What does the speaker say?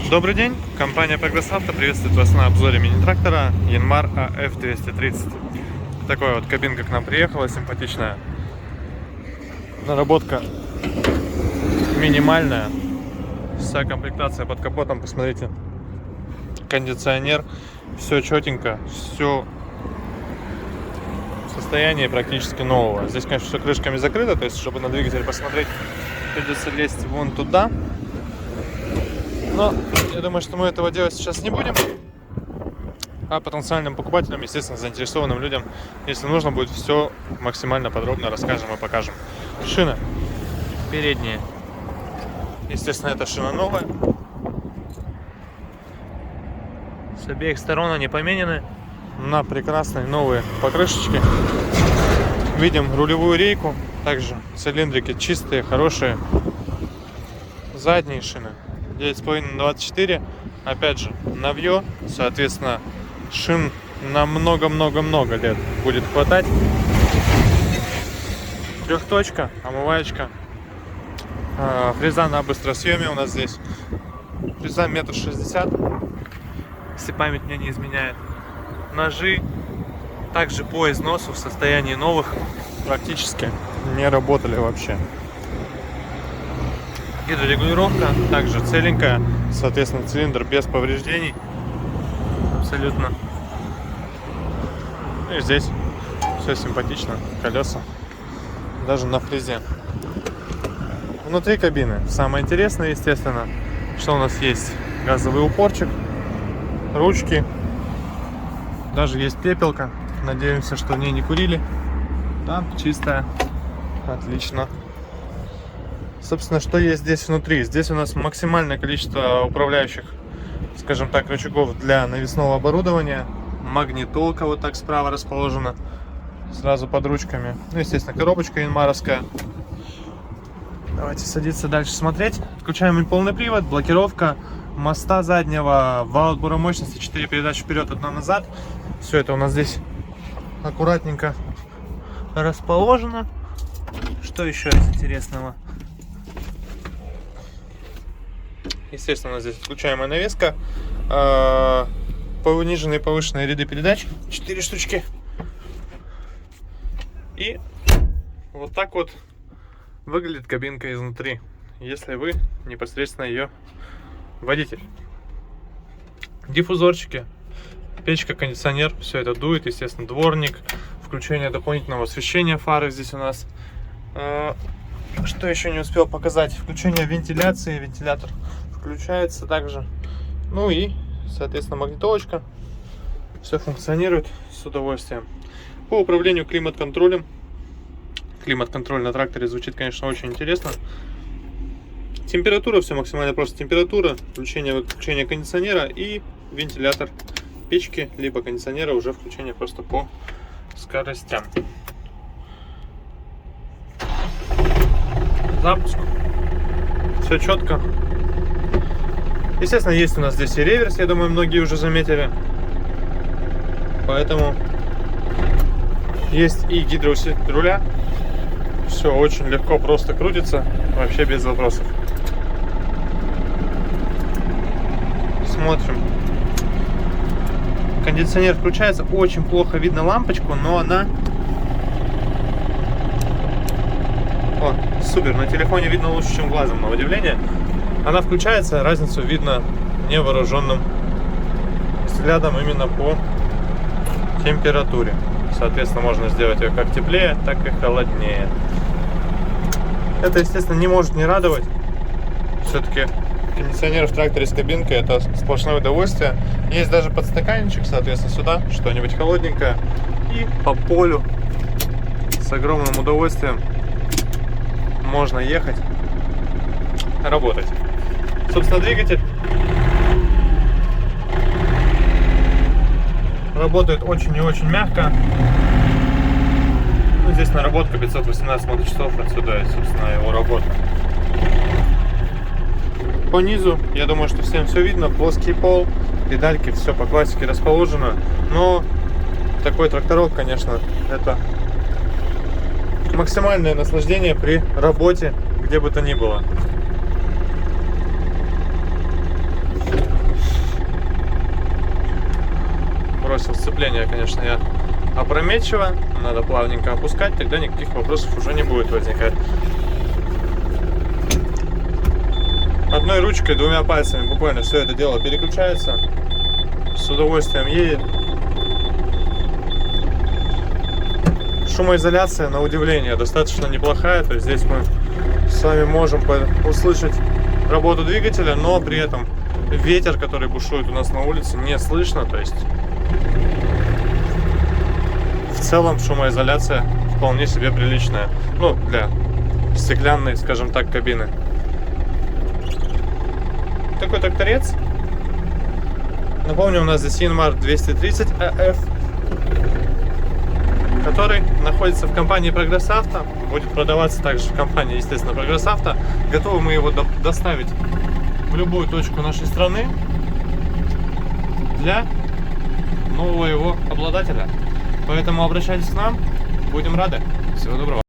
Добрый день, компания Progress Auto приветствует вас на обзоре мини-трактора Yanmar AF230. Такая вот кабинка к нам приехала, симпатичная. Наработка минимальная. Вся комплектация под капотом, посмотрите. Кондиционер, все четенько, все в состоянии практически нового. Здесь, конечно, все крышками закрыто, то есть, чтобы на двигатель посмотреть, придется лезть вон туда. Но я думаю, что мы этого делать сейчас не будем. А потенциальным покупателям, естественно, заинтересованным людям, если нужно будет, все максимально подробно расскажем и покажем. Шина передняя. Естественно, эта шина новая. С обеих сторон они поменены на прекрасные новые покрышечки. Видим рулевую рейку. Также цилиндрики чистые, хорошие. Задние шины 9,5 на 24. Опять же, новье. Соответственно, шин на много-много-много лет будет хватать. Трехточка, омываечка. Фреза на быстросъеме у нас здесь. Фреза 1,60 м, если память мне не изменяет. Ножи также по износу в состоянии новых практически не работали вообще. Гидрорегулировка также целенькая, соответственно, цилиндр без повреждений абсолютно. И здесь все симпатично, колеса даже на фрезе. Внутри кабины самое интересное, естественно, что у нас есть газовый упорчик, ручки, даже есть пепелка. Надеемся, что в ней не курили. Да, чистая, отлично. Собственно, что есть здесь внутри? Здесь у нас максимальное количество управляющих, скажем так, рычагов для навесного оборудования. Магнитолка вот так справа расположена, сразу под ручками. Ну, естественно, коробочка янмаровская. Давайте садиться дальше смотреть. Включаем полный привод, блокировка моста заднего, вал отбора мощности, 4 передачи вперед, 1 назад. Все это у нас здесь аккуратненько расположено. Что еще из интересного? Естественно, у нас здесь отключаемая навеска, пониженные и повышенные ряды передач, 4 штучки. И вот так вот выглядит кабинка изнутри, если вы непосредственно ее водитель. Диффузорчики, печка, кондиционер, все это дует, естественно, дворник, включение дополнительного освещения фары здесь у нас. Что еще не успел показать? Включение вентиляции, вентилятор включается также. Ну и, соответственно, магнитолочка. Все функционирует с удовольствием. По управлению климат-контролем. Климат-контроль на тракторе звучит, конечно, очень интересно. Температура, все максимально просто. Температура, выключение кондиционера и вентилятор печки, либо кондиционера, уже включение просто по скоростям. Запуск. Все четко. Естественно, есть у нас здесь и реверс, я думаю, многие уже заметили. Поэтому есть и гидроусилитель руля. Все очень легко, просто крутится, вообще без вопросов. Смотрим. Кондиционер включается, очень плохо видно лампочку, но она... О, супер, на телефоне видно лучше, чем глазом, на удивление. Она включается, разницу видно невооруженным взглядом именно по температуре. Соответственно, можно сделать ее как теплее, так и холоднее. Это, естественно, не может не радовать. Все-таки кондиционер в тракторе с кабинкой — это сплошное удовольствие. Есть даже подстаканничек, соответственно, сюда что-нибудь холодненькое. И по полю с огромным удовольствием можно ехать, работать. Собственно, двигатель работает очень и очень мягко. Ну, здесь наработка 518 моточасов, отсюда, собственно, его работа. По низу, я думаю, что всем все видно. Плоский пол, педальки, все по классике расположено. Но такой тракторок, конечно, это максимальное наслаждение при работе, где бы то ни было. бросил сцепление, конечно, я опрометчиво. Надо плавненько опускать, тогда никаких вопросов уже не будет возникать. Одной ручкой, двумя пальцами буквально все это дело переключается. С удовольствием едет. Шумоизоляция, на удивление, достаточно неплохая. То есть здесь мы с вами можем услышать работу двигателя, но при этом ветер, который бушует у нас на улице, не слышно. То есть в целом шумоизоляция вполне себе приличная. Ну, для стеклянной, скажем так, кабины. Такой тракторец. Напомню, у нас здесь Yanmar 230 AF, который находится в компании Progress Auto, будет продаваться также в компании, естественно, Progress Auto. Готовы мы его доставить в любую точку нашей страны для нового его обладателя. Поэтому обращайтесь к нам, будем рады. Всего доброго.